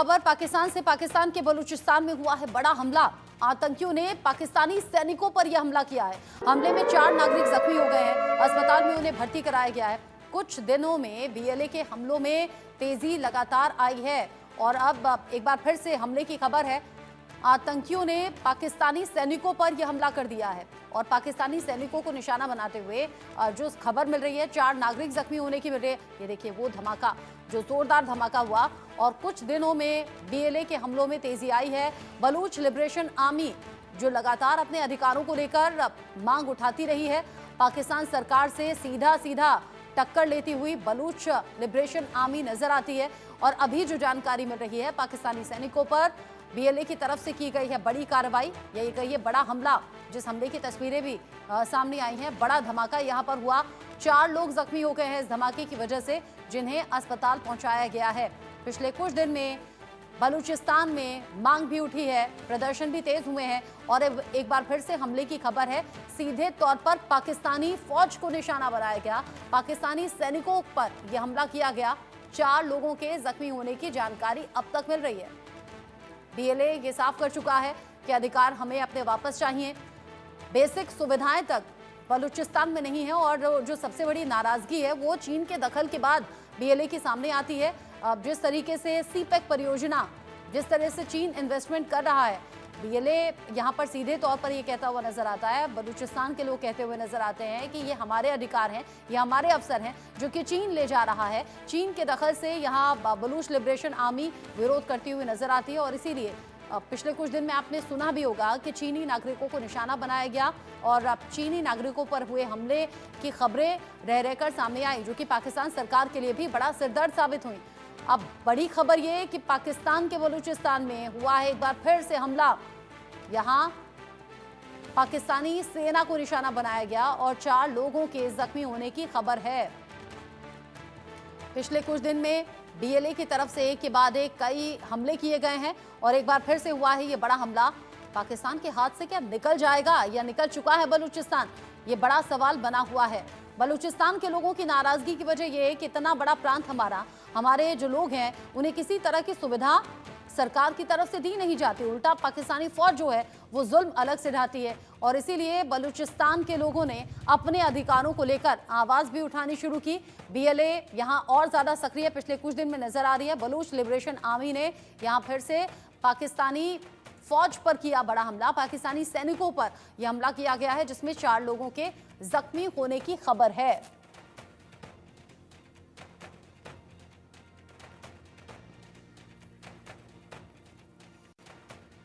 खबर पाकिस्तान से। पाकिस्तान के बलूचिस्तान में हुआ है बड़ा हमला। आतंकियों ने पाकिस्तानी सैनिकों पर यह हमला किया है। हमले में 4 नागरिक जख्मी हो गए हैं। अस्पताल में उन्हें भर्ती कराया गया है। कुछ दिनों में बीएलए के हमलों में तेजी लगातार आई है और अब एक बार फिर से हमले की खबर है। आतंकियों ने पाकिस्तानी सैनिकों पर यह हमला कर दिया है और पाकिस्तानी सैनिकों को निशाना बनाते हुए जो खबर मिल रही है, 4 नागरिक जख्मी होने की मिल रही है। ये देखिए वो धमाका, जो जोरदार धमाका हुआ और कुछ दिनों में बीएलए के हमलों में तेजी आई है। बलूच लिबरेशन आर्मी जो लगातार अपने अधिकारों को लेकर मांग उठाती रही है, पाकिस्तान सरकार से सीधा टक्कर लेती हुई बलूच लिबरेशन आर्मी नजर आती है। और अभी जो जानकारी मिल रही है, पाकिस्तानी सैनिकों पर बीएलए की तरफ से की गई है बड़ी कार्रवाई, यही कहिए बड़ा हमला, जिस हमले की तस्वीरें भी सामने आई हैं। बड़ा धमाका यहाँ पर हुआ, 4 लोग जख्मी हो गए हैं इस धमाके की वजह से, जिन्हें अस्पताल पहुंचाया गया है। पिछले कुछ दिन में बलूचिस्तान में मांग भी उठी है, प्रदर्शन भी तेज हुए हैं और एक बार फिर से हमले की खबर है। सीधे तौर पर पाकिस्तानी फौज को निशाना बनाया गया, पाकिस्तानी सैनिकों पर यह हमला किया गया। 4 लोगों के जख्मी होने की जानकारी अब तक मिल रही है। बीएलए ये साफ कर चुका है कि अधिकार हमें अपने वापस चाहिए। बेसिक सुविधाएं तक बलूचिस्तान में नहीं है और जो सबसे बड़ी नाराजगी है वो चीन के दखल के बाद बीएलए के सामने आती है। अब जिस तरीके से सीपेक परियोजना, जिस तरह से चीन इन्वेस्टमेंट कर रहा है, बीएलए यहाँ पर सीधे तौर पर ये कहता हुआ नजर आता है, बलूचिस्तान के लोग कहते हुए नजर आते हैं कि ये हमारे अधिकार हैं, ये हमारे अवसर हैं जो कि चीन ले जा रहा है। चीन के दखल से यहाँ बलूच लिबरेशन आर्मी विरोध करती हुई नजर आती है और इसीलिए पिछले कुछ दिन में आपने सुना भी होगा कि चीनी नागरिकों को निशाना बनाया गया और अब चीनी नागरिकों पर हुए हमले की खबरें रह रहकर सामने आई, जो कि पाकिस्तान सरकार के लिए भी बड़ा सिरदर्द साबित हुई। अब बड़ी खबर ये कि पाकिस्तान के बलूचिस्तान में हुआ है एक बार फिर से हमला। यहां पाकिस्तानी सेना को निशाना बनाया गया और 4 लोगों के जख्मी होने की खबर है। पिछले कुछ दिन में बीएलए की तरफ से एक के बाद एक कई हमले किए गए हैं और एक बार फिर से हुआ है ये बड़ा हमला। पाकिस्तान के हाथ से क्या निकल जाएगा या निकल चुका है बलूचिस्तान, ये बड़ा सवाल बना हुआ है। बलूचिस्तान के लोगों की नाराजगी की वजह यह है कि इतना बड़ा प्रांत हमारे जो लोग हैं उन्हें किसी तरह की सुविधा सरकार की तरफ से दी नहीं जाती, उल्टा पाकिस्तानी फौज जो है वो जुल्म अलग से ढाती है और इसीलिए बलूचिस्तान के लोगों ने अपने अधिकारों को लेकर आवाज भी उठानी शुरू की। बीएलए यहां और ज्यादा सक्रिय पिछले कुछ दिन में नजर आ रही है। बलूच लिबरेशन आर्मी ने यहां फिर से पाकिस्तानी फौज पर किया बड़ा हमला, पाकिस्तानी सैनिकों पर यह हमला किया गया है जिसमें 4 लोगों के जख्मी होने की खबर है।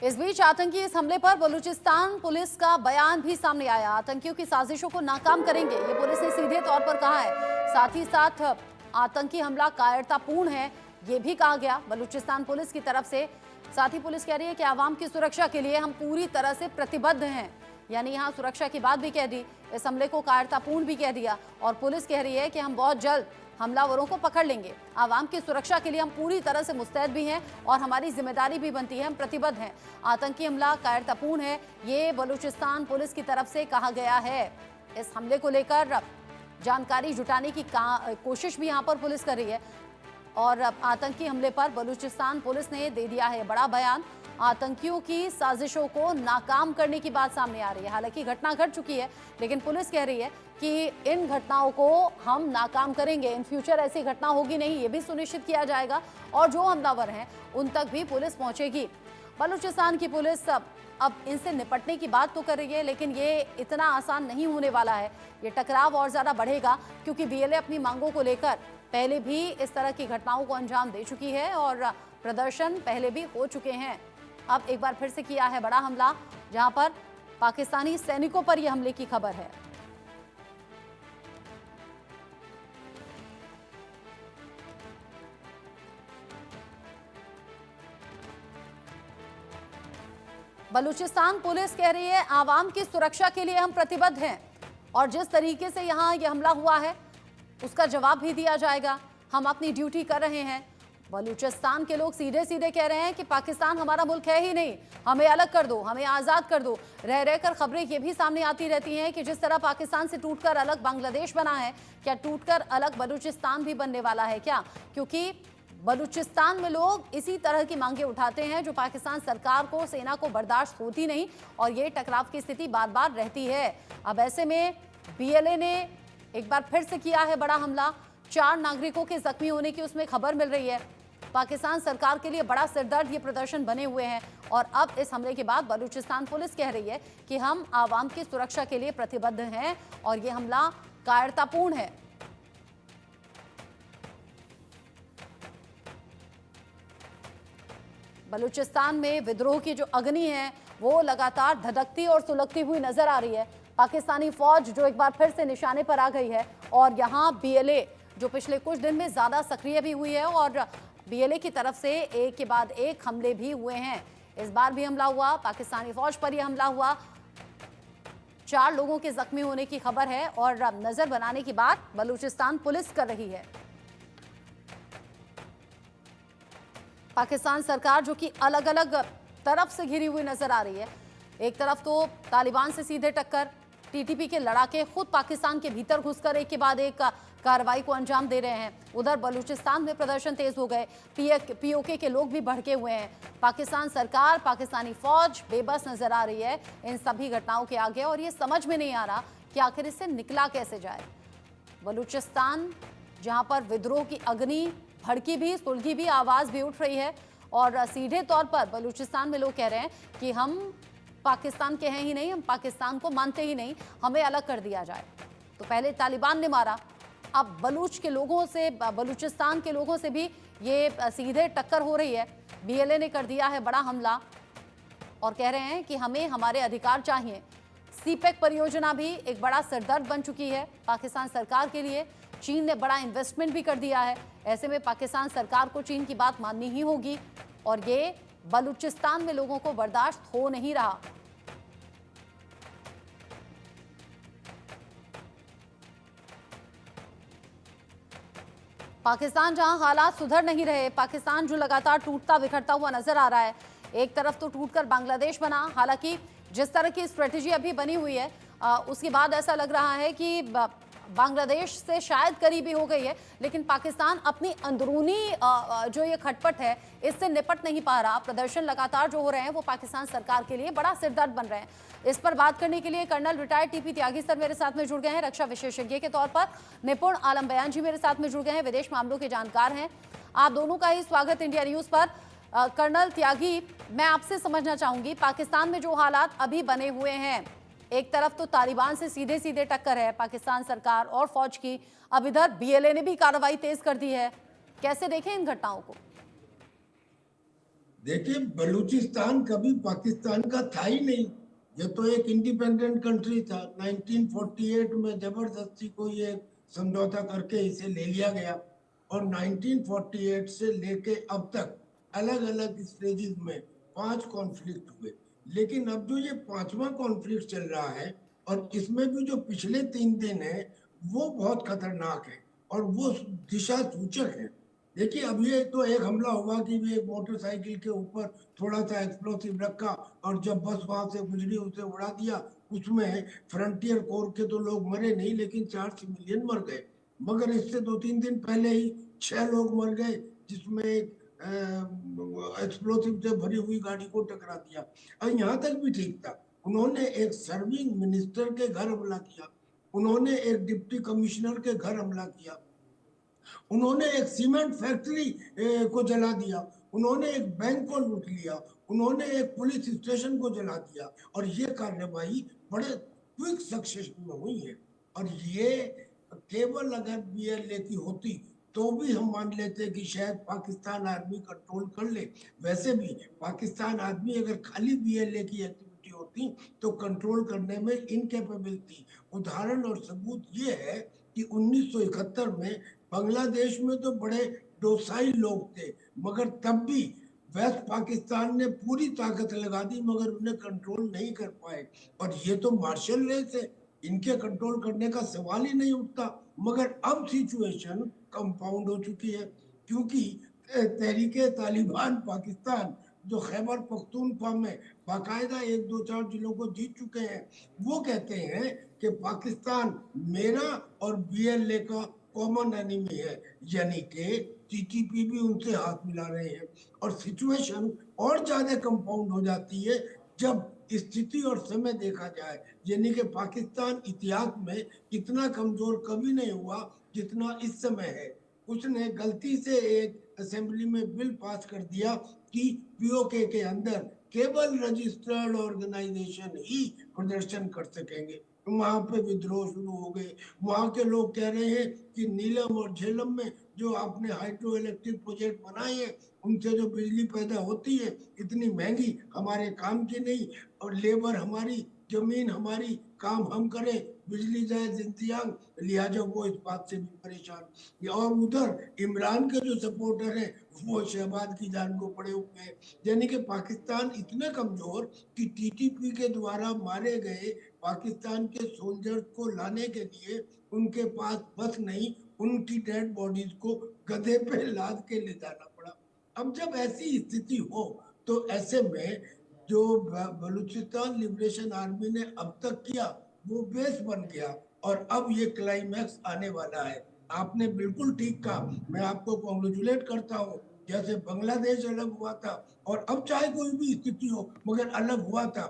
इस बीच आतंकी इस हमले पर बलूचिस्तान पुलिस का बयान भी सामने आया। आतंकियों की साजिशों को नाकाम करेंगे, ये पुलिस ने सीधे तौर पर कहा है। साथ ही साथ आतंकी हमला कायरतापूर्ण है, ये भी कहा गया बलूचिस्तान पुलिस की तरफ से। साथ ही पुलिस कह रही है कि आवाम की सुरक्षा के लिए हम पूरी तरह से प्रतिबद्ध हैं, यानी यहाँ सुरक्षा की बात भी कह दी, इस हमले को कायरतापूर्ण भी कह दिया और पुलिस कह रही है कि हम बहुत जल्द हमलावरों को पकड़ लेंगे। आवाम की सुरक्षा के लिए हम पूरी तरह से मुस्तैद भी हैं और हमारी जिम्मेदारी भी बनती है, हम प्रतिबद्ध हैं। आतंकी हमला कायरतापूर्ण है, ये बलूचिस्तान पुलिस की तरफ से कहा गया है। इस हमले को लेकर जानकारी जुटाने की कोशिश भी यहाँ पर पुलिस कर रही है और आतंकी हमले पर बलूचिस्तान पुलिस ने दे दिया है बड़ा बयान। आतंकियों की साजिशों को नाकाम करने की बात सामने आ रही है। हालांकि घटना घट चुकी है लेकिन पुलिस कह रही है कि इन घटनाओं को हम नाकाम करेंगे, इन फ्यूचर ऐसी घटना होगी नहीं, ये भी सुनिश्चित किया जाएगा और जो हमलावर हैं उन तक भी पुलिस पहुंचेगी। बलूचिस्तान की पुलिस अब इनसे निपटने की बात तो कर रही है लेकिन ये इतना आसान नहीं होने वाला है। ये टकराव और ज़्यादा बढ़ेगा क्योंकि बीएलए अपनी मांगों को लेकर पहले भी इस तरह की घटनाओं को अंजाम दे चुकी है और प्रदर्शन पहले भी हो चुके हैं। अब एक बार फिर से किया है बड़ा हमला, जहां पर पाकिस्तानी सैनिकों पर यह हमले की खबर है। बलूचिस्तान पुलिस कह रही है आवाम की सुरक्षा के लिए हम प्रतिबद्ध हैं और जिस तरीके से यहां यह हमला हुआ है उसका जवाब भी दिया जाएगा। हम अपनी ड्यूटी कर रहे हैं। बलूचिस्तान के लोग सीधे सीधे कह रहे हैं कि पाकिस्तान हमारा मुल्क है ही नहीं, हमें अलग कर दो, हमें आज़ाद कर दो। रह रहकर खबरें ये भी सामने आती रहती हैं कि जिस तरह पाकिस्तान से टूटकर अलग बांग्लादेश बना है, क्या टूटकर अलग बलूचिस्तान भी बनने वाला है क्या? क्योंकि बलूचिस्तान में लोग इसी तरह की मांगे उठाते हैं जो पाकिस्तान सरकार को, सेना को बर्दाश्त होती नहीं और ये टकराव की स्थिति बार बार रहती है। अब ऐसे में बीएलए ने एक बार फिर से किया है बड़ा हमला। 4 नागरिकों के जख्मी होने की उसमें खबर मिल रही है। पाकिस्तान सरकार के लिए बड़ा सिरदर्द ये प्रदर्शन बने हुए हैं और अब इस हमले के बाद बलूचिस्तान पुलिस कह रही है कि हम आवाम की सुरक्षा के लिए प्रतिबद्ध हैं और ये हमला कायरतापूर्ण है। बलूचिस्तान में विद्रोह की जो अग्नि है वो लगातार धधकती और सुलगती हुई नजर आ रही है। पाकिस्तानी फौज जो एक बार फिर से निशाने पर आ गई है और यहाँ बीएलए जो पिछले कुछ दिन में ज्यादा सक्रिय भी हुई है और बीएलए की तरफ से एक के बाद एक हमले भी हुए हैं। इस बार भी हमला हुआ, पाकिस्तानी फौज पर यह हमला हुआ। 4 लोगों के जख्मी होने की खबर है और नजर बनाने की बात बलूचिस्तान पुलिस कर रही है। पाकिस्तान सरकार जो कि अलग अलग तरफ से घिरी हुई नजर आ रही है। एक तरफ तो तालिबान से सीधे टक्कर, टीटीपी के लड़ाके खुद पाकिस्तान के भीतर घुसकर एक के बाद एक कार्रवाई को अंजाम दे रहे हैं। उधर बलूचिस्तान में प्रदर्शन तेज हो गए, पीओके के लोग भी भड़के हुए हैं। पाकिस्तान सरकार, पाकिस्तानी फौज बेबस नजर आ रही है इन सभी घटनाओं के आगे और ये समझ में नहीं आ रहा कि आखिर इससे निकला कैसे जाए। बलूचिस्तान जहां पर विद्रोह की अग्नि भड़की भी, सुलगी भी, आवाज भी उठ रही है और सीधे तौर पर बलूचिस्तान में लोग कह रहे हैं कि हम पाकिस्तान के हैं ही नहीं, हम पाकिस्तान को मानते ही नहीं, हमें अलग कर दिया जाए। तो पहले तालिबान ने मारा, अब बलूच के लोगों से, बलूचिस्तान के लोगों से भी ये सीधे टक्कर हो रही है। बीएलए ने कर दिया है बड़ा हमला और कह रहे हैं कि हमें हमारे अधिकार चाहिए। सीपेक परियोजना भी एक बड़ा सिरदर्द बन चुकी है पाकिस्तान सरकार के लिए। चीन ने बड़ा इन्वेस्टमेंट भी कर दिया है। ऐसे में पाकिस्तान सरकार को चीन की बात माननी ही होगी और ये बलूचिस्तान में लोगों को बर्दाश्त हो नहीं रहा। पाकिस्तान जहां हालात सुधर नहीं रहे, पाकिस्तान जो लगातार टूटता बिखरता हुआ नजर आ रहा है। एक तरफ तो टूटकर बांग्लादेश बना, हालांकि जिस तरह की स्ट्रेटेजी अभी बनी हुई है उसके बाद ऐसा लग रहा है कि बांग्लादेश से शायद करीबी हो गई है, लेकिन पाकिस्तान अपनी अंदरूनी जो ये खटपट है इससे निपट नहीं पा रहा। प्रदर्शन लगातार जो हो रहे हैं वो पाकिस्तान सरकार के लिए बड़ा सिरदर्द बन रहे हैं। इस पर बात करने के लिए कर्नल रिटायर्ड टीपी त्यागी सर मेरे साथ में जुड़ गए हैं, रक्षा विशेषज्ञ के तौर पर। निपुण आलम बयान जी मेरे साथ में जुड़ गए हैं, विदेश मामलों के जानकार हैं। आप दोनों का ही स्वागत इंडिया न्यूज पर। कर्नल त्यागी, मैं आपसे समझना चाहूंगी, पाकिस्तान में जो हालात अभी बने हुए हैं, एक तरफ तो तालिबान से सीधे सीधे टक्कर है पाकिस्तान सरकार और फौज की, अब इधर बीएलए ने भी कार्रवाई तेज कर दी है। कैसे देखें इन घटनाओं को? देखिए, बलूचिस्तान कभी पाकिस्तान का था ही नहीं। ये तो एक इंडिपेंडेंट कंट्री था। 1948 में जबरदस्ती को ये समझौता करके इसे ले लिया गया और 1948 से लेके अब तक अलग अलग स्टेजेस में 5 कॉन्फ्लिक्ट हुए। लेकिन अब जो ये 5वां कॉन्फ्लिक्ट चल रहा है और इसमें भी जो पिछले 3 दिन है वो बहुत खतरनाक है और वो दिशा सूचक है। देखिए, अब ये तो एक हमला हुआ कि वे मोटरसाइकिल के ऊपर थोड़ा सा एक्सप्लोसिव रखा और जब बस वहां से गुजरी उसे उड़ा दिया। उसमें फ्रंटियर कोर के तो लोग मरे नहीं, लेकिन 4 सिविलियन मर गए। मगर इससे 2-3 दिन पहले ही 6 लोग मर गए, जिसमें एक एक्सप्लोसिव से भरी हुई गाड़ी को टकरा दिया। और यहाँ तक भी ठीक था, उन्होंने एक सर्विंग मिनिस्टर के घर हमला किया, उन्होंने एक डिप्टी कमिश्नर के घर हमला किया, उन्होंने एक सीमेंट फैक्ट्री को जला दिया, उन्होंने एक बैंक को लूट लिया, उन्होंने एक पुलिस स्टेशन को जला दिया और ये कार्रवाई बड़े क्विक सक्सेशन में हुई है। और ये केवल अगर बीएलए की होती तो भी हम मान लेते कि शायद पाकिस्तान आर्मी कंट्रोल कर ले। वैसे भी पाकिस्तान आर्मी अगर खाली बीएलए की एक्टिविटी होती तो कंट्रोल करने में इनकेपेबल थी। उदाहरण और सबूत ये है कि 1971 में बांग्लादेश में तो बड़े डोसाइल लोग थे, मगर तब भी वेस्ट पाकिस्तान ने पूरी ताकत लगा दी मगर उन्हें कंट्रोल नहीं कर पाए। और ये तो मार्शल रेस है, इनके कंट्रोल करने का सवाल ही नहीं उठता। मगर अब सिचुएशन कंपाउंड हो चुकी है, क्योंकि तहरीके तालिबान पाकिस्तान जो खैबर पख्तूनख्वा में बाकायदा 1-2-4 जिलों को जीत चुके हैं, वो कहते हैं कि पाकिस्तान मेरा और बीएलए का कॉमन एनिमी है। यानी कि टीटीपी भी उनसे हाथ मिला रहे हैं और सिचुएशन और ज्यादा कंपाउंड हो जाती है जब स्थिति और समय देखा जाए। यानी कि पाकिस्तान इतिहास में इतना कमजोर कभी नहीं हुआ जितना इस समय है। उसने गलती से एक असेंबली में बिल पास कर दिया कि पीओके के अंदर केवल रजिस्टर्ड ऑर्गेनाइजेशन ही प्रदर्शन कर सकेंगे। वहां पे विद्रोह शुरू हो गए। वहां के लोग कह रहे हैं कि नीलम और झेलम में जो आपने हाइड्रो इलेक्ट्रिक प्रोजेक्ट बनाए हैं उनसे जो बिजली पैदा होती है इतनी महंगी, हमारे काम की नहीं, और लेबर हमारी, जमीन हमारी, काम हम करें, बिजली जाए जिंदगियां, लिहाजा वो इस बात से भी परेशान। और उधर इमरान के जो सपोर्टर हैं वो शहबाज की जान को पड़े हुए हैं। यानी कि पाकिस्तान इतने कमजोर कि टीटीपी के द्वारा मारे गए पाकिस्तान के सोल्जर्स को लाने के लिए उनके पास बस नहीं, उनकी डेड बॉडीज को गधे पे लाद के ले जाना पड़ा। अब जब ऐसी स्थिति हो तो ऐसे में जो बलूचिस्तान लिबरेशन आर्मी ने अब तक किया वो बेस बन गया और अब ये क्लाइमैक्स आने वाला है। आपने बिल्कुल ठीक कहा, मैं आपको कॉन्ग्रेचुलेट करता हूँ। जैसे बांग्लादेश अलग हुआ था और अब चाहे कोई भी स्थिति हो मगर अलग हुआ था,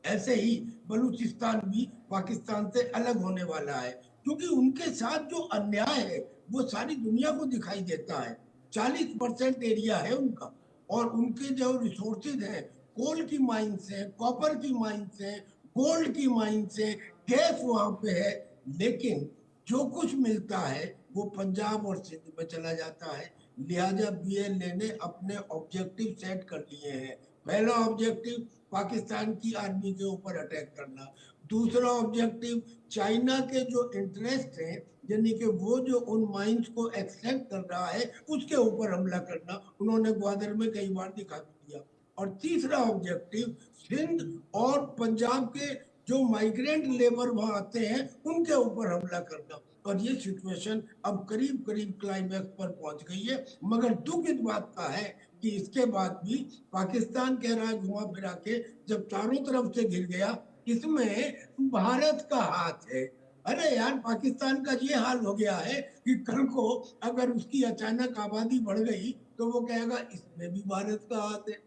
ऐसे ही बलूचिस्तान भी पाकिस्तान से अलग होने वाला है। क्योंकि उनके साथ जो अन्याय है वो सारी दुनिया को दिखाई देता है। 40% एरिया है उनका और उनके जो रिसोर्सेज हैं, कोल की माइंस है, कॉपर की माइंस है, गोल्ड की माइंस है, गैस वहां पे है, लेकिन जो कुछ मिलता है वो पंजाब और सिंध में चला जाता है। लिहाजा बीएलए ने अपने ऑब्जेक्टिव सेट कर लिए हैं। पहला ऑब्जेक्टिव पाकिस्तान की आर्मी के ऊपर अटैक करना। दूसरा ऑब्जेक्टिव चाइना के जो इंटरेस्ट है, यानी कि वो जो उन माइंस को एक्सेप्ट कर रहा है उसके ऊपर हमला करना, उन्होंने ग्वादर में कई बार दिखा भी दिया। और तीसरा ऑब्जेक्टिव सिंध और पंजाब के जो माइग्रेंट लेबर वहां आते हैं उनके ऊपर हमला करना। और ये सिचुएशन अब करीब करीब क्लाइमैक्स पर पहुंच गई है। मगर दुख इस बात का है कि इसके बाद भी पाकिस्तान कह रहा है घुमा फिरा के, जब चारों तरफ से घिर गया, इसमें भारत का हाथ है। अरे यार, पाकिस्तान का ये हाल हो गया है कि कल को अगर उसकी अचानक आबादी बढ़ गई तो वो कहेगा इसमें भी भारत का हाथ है।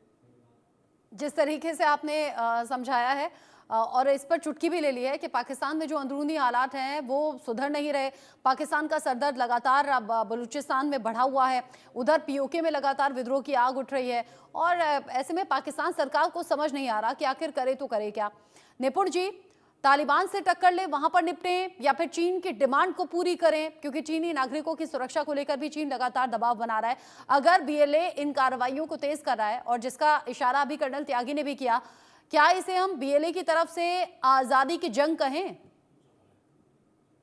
जिस तरीके से आपने समझाया है और इस पर चुटकी भी ले ली है कि पाकिस्तान में जो अंदरूनी हालात हैं वो सुधर नहीं रहे। पाकिस्तान का सरदर्द लगातार अब बलूचिस्तान में बढ़ा हुआ है, उधर पीओके में लगातार विद्रोह की आग उठ रही है और ऐसे में पाकिस्तान सरकार को समझ नहीं आ रहा कि आखिर करे तो करे क्या। निपुण जी, तालिबान से टक्कर ले वहां पर निपटें या फिर चीन की डिमांड को पूरी करें, क्योंकि चीनी नागरिकों की सुरक्षा को लेकर भी चीन लगातार दबाव बना रहा है। अगर बीएलए इन कार्रवाइयों को तेज कर रहा है और जिसका इशारा अभी कर्नल त्यागी ने भी किया, क्या इसे हम बीएलए की तरफ से आजादी की जंग कहें?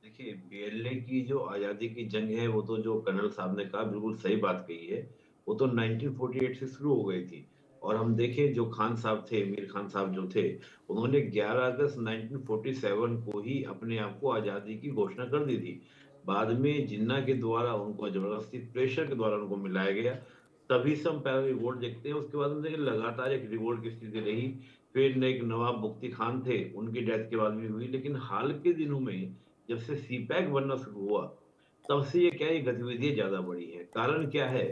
देखिए, बीएलए की जो आजादी की जंग है वो तो जो कर्नल साहब ने कहा बिल्कुल सही बात कही है। वो तो 1948 से शुरू हो गई थी और हम देखें जो खान साहब थे, मीर खान साहब जो थे, उन्होंने 11 अगस्त 1947 को ही अपने आप को आजादी की घोषणा कर दी थी। बाद में जिन्ना के द्वारा उनको जबरदस्ती प्रेशर के द्वारा उनको मिलाया गया, तभी से हम पहले रिवोल्ट देखते हैं। उसके बाद हम देखें लगातार एक रिवोल्ट की स्थिति रही। फिर एक नवाब बुख्ती खान थे, उनकी डेथ के बाद भी हुई। लेकिन हाल के दिनों में जब से सीपैक बनना शुरू हुआ तब से ये क्या ये गतिविधियां ज्यादा बढ़ी हैं। कारण क्या है?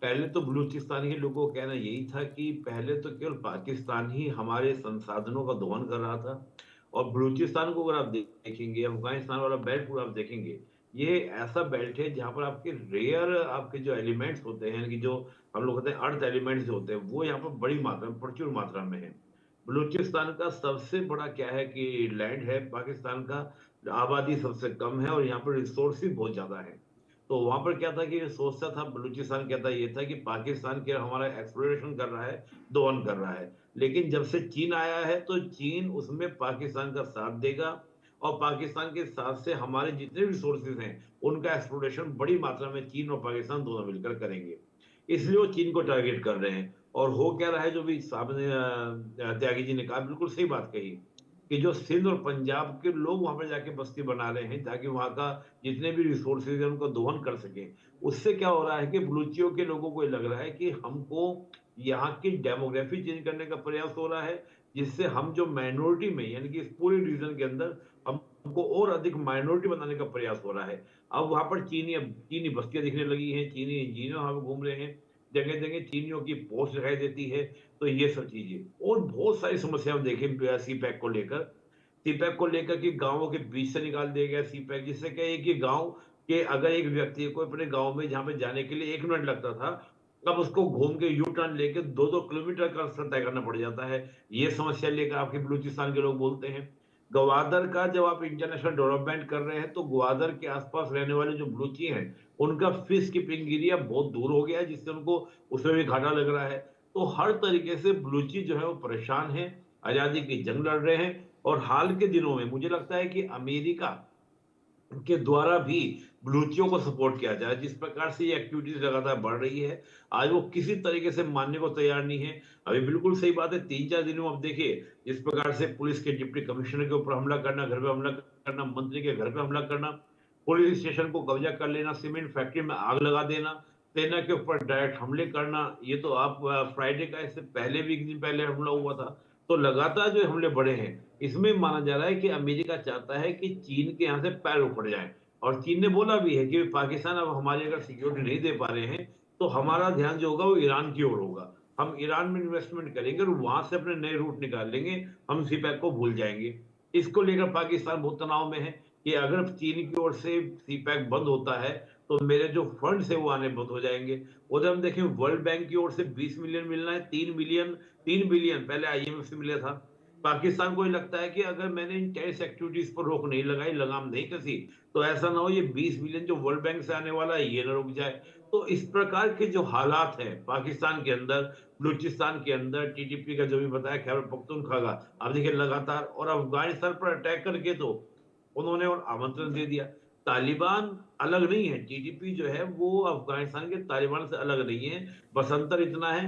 पहले तो बलूचिस्तान के लोगों का कहना यही था कि पहले तो केवल पाकिस्तान ही हमारे संसाधनों का दोहन कर रहा था और बलूचिस्तान को अगर आप देखेंगे, अफगानिस्तान वाला बेल्ट पूरा आप देखेंगे, ये ऐसा बेल्ट है जहाँ पर आपके रेयर आपके जो एलिमेंट्स होते हैं, कि जो हम लोग कहते हैं अर्थ एलिमेंट्स जो होते हैं, वो यहाँ पर बड़ी मात्रा में, प्रचुर मात्रा में है। बलूचिस्तान का सबसे बड़ा क्या है कि लैंड है, पाकिस्तान का आबादी सबसे कम है और यहाँ पर रिसोर्सेज बहुत ज्यादा है। तो वहां पर क्या था कि सोचता था बलूचिस्तान, कहता ये था कि पाकिस्तान के हमारा एक्सप्लोरेशन कर रहा है, दोहन कर रहा है। लेकिन जब से चीन आया है तो चीन उसमें पाकिस्तान का साथ देगा और पाकिस्तान के साथ से हमारे जितने रिसोर्सेज हैं उनका एक्सप्लोरेशन बड़ी मात्रा में चीन और पाकिस्तान दोनों मिलकर करेंगे। इसलिए वो चीन को टारगेट कर रहे हैं। और हो क्या रहा है, जो भी साहब ने त्यागी जी ने कहा, बिल्कुल सही बात कही कि जो सिंध और पंजाब के लोग वहां पर जाके बस्ती बना रहे हैं ताकि वहां का जितने भी रिसोर्सेज है उनको दोहन कर सके। उससे क्या हो रहा है कि बलूचियों के लोगों को ये लग रहा है कि हमको यहाँ की डेमोग्राफी चेंज करने का प्रयास हो रहा है, जिससे हम जो माइनॉरिटी में यानी कि इस पूरे रीजन के अंदर हम को और अधिक माइनॉरिटी बनाने का प्रयास हो रहा है। अब वहां पर चीनी बस्तियां दिखने लगी हैं, चीनी इंजीनियर वहां पर घूम रहे हैं, जगह जगह चीनियों की पोस्ट दिखाई देती है। तो ये सब चीजें और बहुत सारी समस्याएं देखें सीपैक को लेकर। सीपैक को लेकर कि गांवों के बीच से निकाल दिया गया सीपैक, जिससे क्या है कि गांव के अगर एक व्यक्ति को अपने गांव में जहां पे जाने के लिए 1 मिनट लगता था, अब उसको घूम के यू टर्न लेके 2-2 किलोमीटर का रास्ता तय करना पड़ जाता है। ये समस्या लेकर आपके बलूचिस्तान के लोग बोलते हैं। ग्वादर का जब आप इंटरनेशनल डेवलपमेंट कर रहे हैं तो ग्वादर के आसपास रहने वाले जो बलूची हैं, उनका फिश कीपिंग एरिया बहुत दूर हो गया है, जिससे उनको उसमें भी घाटा लग रहा है। तो हर तरीके से बलूची जो है वो परेशान है, आजादी की जंग लड़ रहे हैं। और हाल के दिनों में मुझे लगता है कि अमेरिका के द्वारा भी बलूचियों को सपोर्ट किया जाए। जिस प्रकार से ये एक्टिविटीज लगातार बढ़ रही है, आज वो किसी तरीके से मानने को तैयार नहीं है। अभी बिल्कुल सही बात है, 3-4 दिनों में अब देखिए जिस प्रकार से पुलिस के डिप्टी कमिश्नर के ऊपर हमला करना, घर पे हमला करना, मंत्री के घर पे हमला करना, पुलिस स्टेशन को कब्जा कर लेना, सीमेंट फैक्ट्री में आग लगा देना, सेना के ऊपर डायरेक्ट हमले करना। ये तो आप फ्राइडे का, इससे पहले भी 1 दिन पहले हमला हुआ था। तो लगातार जो हमले बढ़े हैं, इसमें माना जा रहा है कि अमेरिका चाहता है कि चीन के यहाँ से पैर उखड़ जाए। और चीन ने बोला भी है कि पाकिस्तान अब हमारी अगर सिक्योरिटी नहीं दे पा रहे हैं तो हमारा ध्यान जो होगा वो ईरान की ओर होगा। हम ईरान में इन्वेस्टमेंट करेंगे और वहां से अपने नए रूट निकाल लेंगे, हम सीपैक को भूल जाएंगे। इसको लेकर पाकिस्तान बहुत तनाव में है कि अगर चीन की ओर से सीपैक बंद होता है तो मेरे जो फंड्स है वो आने बंद हो जाएंगे। उधर हम देखें वर्ल्ड बैंक की ओर से 20 मिलियन मिलना है, 3 बिलियन पहले आईएमएफ से मिला था। पाकिस्तान को ये लगता है कि अगर मैंने इन टेररिस्ट एक्टिविटीज पर रोक नहीं लगाई, लगाम नहीं कसी, तो ऐसा ना हो ये 20 बिलियन जो वर्ल्ड बैंक से आने वाला है ये ना रुक जाए। तो इस प्रकार के जो हालात हैं पाकिस्तान के अंदर, बलूचिस्तान के अंदर, टीटीपी का जो भी बताया खैबर पख्तूनख्वा का, अब देखिए लगातार, और अफगानिस्तान पर अटैक करके तो उन्होंने और आमंत्रण दे दिया। तालिबान अलग नहीं है, टीटीपी जो है वो अफगानिस्तान के तालिबान से अलग नहीं है। बस अंतर इतना है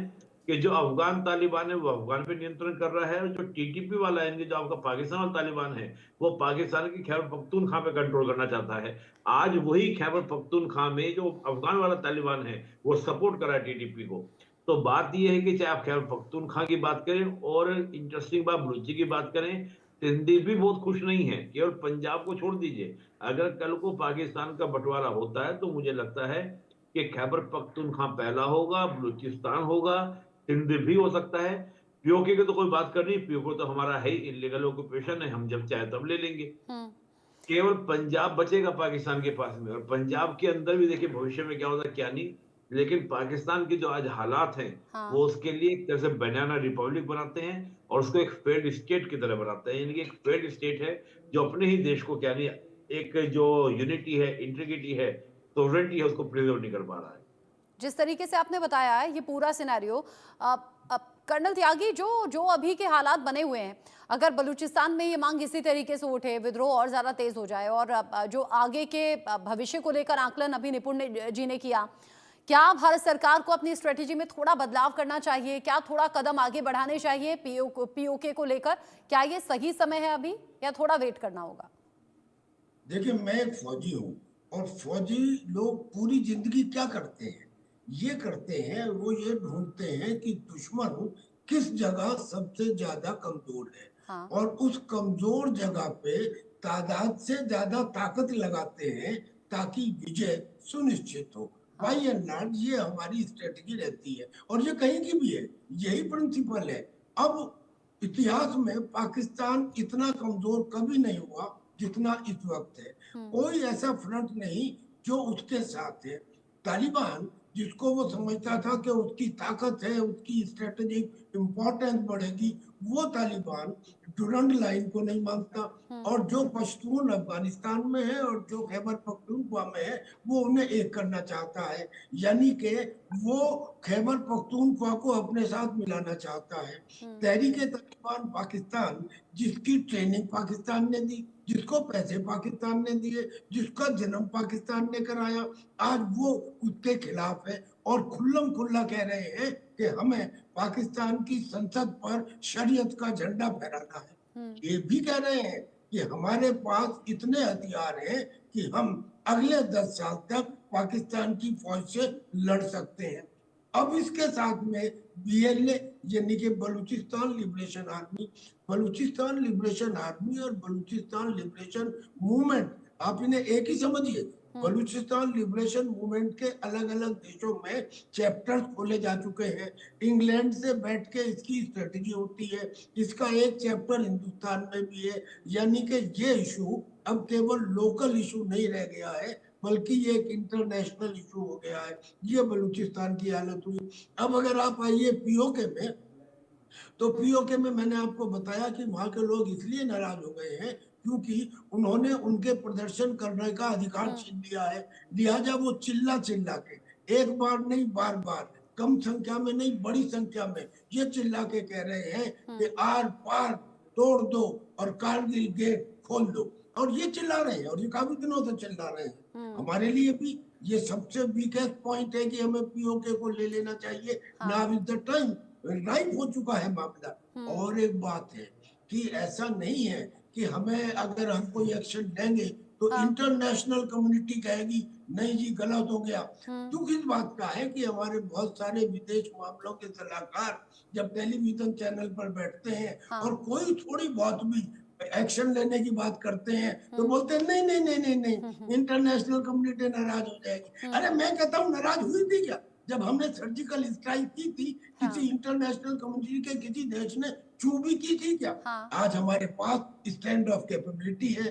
कि जो अफगान तालिबान है वो अफगान पे नियंत्रण कर रहा है, और जो टीटीपी वाला है, जो आपका पाकिस्तान वाला तालिबान है, वो पाकिस्तान की खैबर पख्तूनख्वा पे कंट्रोल करना चाहता है। आज वही खैबर पख्तूनख्वा में जो अफगान वाला तालिबान है वो सपोर्ट कर रहा है टीटीपी को। तो बात यह है कि चाहे आप खैबर पख्तूनख्वा की बात करें और इंटरेस्टिंग बात बलूची की बात करें, सिंधी भी बहुत खुश नहीं है। केवल पंजाब को छोड़ दीजिए, अगर कल को पाकिस्तान का बंटवारा होता है तो मुझे लगता है कि खैबर पख्तूनख्वा पहला होगा, बलूचिस्तान होगा, सिंध भी हो सकता है। पीओके की तो कोई बात करनी, पीओके तो हमारा है इलीगल ऑक्यूपेशन है, हम जब चाहे तब ले लेंगे। केवल पंजाब बचेगा पाकिस्तान के पास में, और पंजाब के अंदर भी देखिए भविष्य में क्या होता है क्या नहीं। लेकिन पाकिस्तान के जो आज हालात हैं, हाँ। वो उसके लिए एक तरह से बनाना रिपब्लिक बनाते हैं और उसको एक फेड स्टेट की तरह बनाते हैं। यानी कि एक फेड स्टेट है जो अपने ही देश को क्या नहीं, एक जो यूनिटी है, इंटीग्रिटी है, सोवरेनिटी है, उसको प्रिजर्व नहीं कर पा रहा है। जिस तरीके से आपने बताया है ये पूरा सिनेरियो, कर्नल त्यागी, जो अभी के हालात बने हुए हैं, अगर बलूचिस्तान में ये मांग इसी तरीके से उठे, विद्रोह और ज़्यादा तेज हो जाए, और जो आगे के भविष्य को लेकर आकलन अभी निपुण जी ने किया, क्या भारत सरकार को अपनी स्ट्रेटेजी में थोड़ा बदलाव करना चाहिए? क्या थोड़ा कदम आगे बढ़ाने चाहिए पीओके को लेकर? क्या ये सही समय है अभी, या थोड़ा वेट करना होगा? देखिए, मैं एक फौजी हूँ, और फौजी लोग पूरी जिंदगी क्या करते हैं? ये करते हैं, वो ये ढूंढते हैं कि दुश्मन किस जगह सबसे ज्यादा कमजोर है। हाँ। और उस कमजोर जगह पे तादाद से ज्यादा ताकत लगाते हैं ताकि विजय सुनिश्चित हो। बाई एंड लार्ज ये हमारी स्ट्रेटजी रहती है, और ये कहीं की भी है, यही प्रिंसिपल है। अब इतिहास में पाकिस्तान इतना कमजोर कभी नहीं हुआ जितना इस वक्त है। कोई ऐसा फ्रंट नहीं जो उसके साथ है। तालिबान, जिसको वो समझता था कि उसकी ताकत है, उसकी स्ट्रेटेजिक इंपॉर्टेंस बढ़ेगी, वो तालिबान डुरंड लाइन को नहीं मानता। और जो पश्तून अफगानिस्तान में है और जो खैबर पख्तूनख्वा में है, वो उन्हें एक करना चाहता है। यानी कि वो खैबर पख्तूनख्वा को अपने साथ मिलाना चाहता है। तहरीक-ए-तालिबान पाकिस्तान, जिसकी ट्रेनिंग पाकिस्तान ने दी, जिसको पैसे पाकिस्तान ने दिए, जिसका जन्म पाकिस्तान ने कराया, आज वो उसके खिलाफ है और खुल्लम खुल्ला कह रहे हैं कि हमें पाकिस्तान की संसद पर शरीयत का झंडा फहराना है। ये भी कह रहे हैं कि हमारे पास इतने हथियार हैं कि हम अगले 10 साल तक पाकिस्तान की फौज से लड़ सकते हैं। अब इसके साथ में BLA यानी कि Balochistan liberation army, Balochistan liberation army और बलूचिस्तान लिबरेशन मूवमेंट, आप इन्हें एक ही समझिए। बलूचिस्तान लिबरेशन मूवमेंट के अलग अलग देशों में चैप्टर्स खोले जा चुके हैं। इंग्लैंड से बैठ के इसकी स्ट्रेटेजी होती है। इसका एक चैप्टर हिंदुस्तान में भी है, यानी कि ये इशू अब केवल लोकल इशू नहीं रह गया है, बल्कि ये एक इंटरनेशनल इशू हो गया है। ये बलूचिस्तान की हालत हुई। अब अगर आप आइए पीओके में, तो पीओके में मैंने आपको बताया कि वहां के लोग इसलिए नाराज हो गए हैं क्योंकि उन्होंने उनके प्रदर्शन करने का अधिकार छीन लिया है। लिहाजा वो चिल्ला चिल्ला के, एक बार नहीं बार बार, कम संख्या में नहीं बड़ी संख्या में ये चिल्ला के कह रहे हैं कि आर पार तोड़ दो और कारगिल गेट खोल दो। और ये चिल्ला रहे हैं, और ये काफी दिनों से चिल्ला रहे हैं। हमारे लिए भी ये सबसे वीकेस्ट पॉइंट है कि हमें पीओके को ले लेना चाहिए। Now is the time, right हो चुका है मामला। और एक बात है कि ऐसा नहीं है कि हमें, अगर हम कोई एक्शन लेंगे तो इंटरनेशनल कम्युनिटी कहेगी नहीं जी गलत हो गया। दुख इस बात का है कि हमारे बहुत सारे विदेश मामलों के सलाहकार जब टेलीविजन चैनल पर बैठते हैं और कोई थोड़ी बहुत भी एक्शन लेने की बात करते हैं तो बोलते हैं नहीं नहीं नहीं नहीं नहीं, इंटरनेशनल कम्युनिटी नाराज हो जाएगी। अरे मैं कहता हूँ नाराज हुई थी क्या जब हमने सर्जिकल स्ट्राइक की थी? किसी इंटरनेशनल कम्युनिटी के किसी देश ने चू भी की थी क्या? आज हमारे पास स्टैंड ऑफ कैपेबिलिटी है,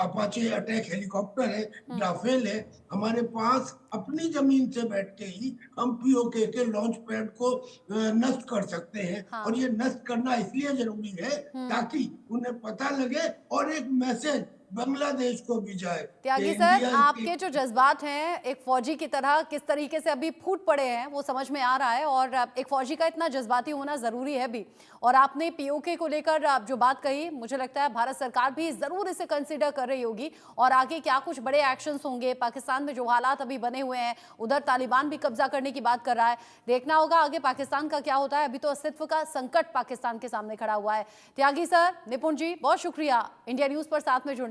अपाचे अटैक हेलीकॉप्टर है, राफेल है। हमारे पास अपनी जमीन से बैठ के ही हम पीओके के लॉन्च पैड को नष्ट कर सकते हैं। और ये नष्ट करना इसलिए जरूरी है ताकि उन्हें पता लगे और एक मैसेज बांग्लादेश को भी जाए। त्यागी सर, आपके जो जज्बात हैं एक फौजी की तरह किस तरीके से अभी फूट पड़े हैं वो समझ में आ रहा है, और एक फौजी का इतना जज्बाती होना जरूरी है भी। और आपने पीओके को लेकर आप जो बात कही, मुझे लगता है भारत सरकार भी जरूर इसे कंसीडर कर रही होगी। और आगे क्या कुछ बड़े एक्शंस होंगे, पाकिस्तान में जो हालात अभी बने हुए हैं, उधर तालिबान भी कब्जा करने की बात कर रहा है, देखना होगा आगे पाकिस्तान का क्या होता है। अभी तो अस्तित्व का संकट पाकिस्तान के सामने खड़ा हुआ है। त्यागी सर, निपुण जी, बहुत शुक्रिया इंडिया न्यूज पर साथ में जुड़ने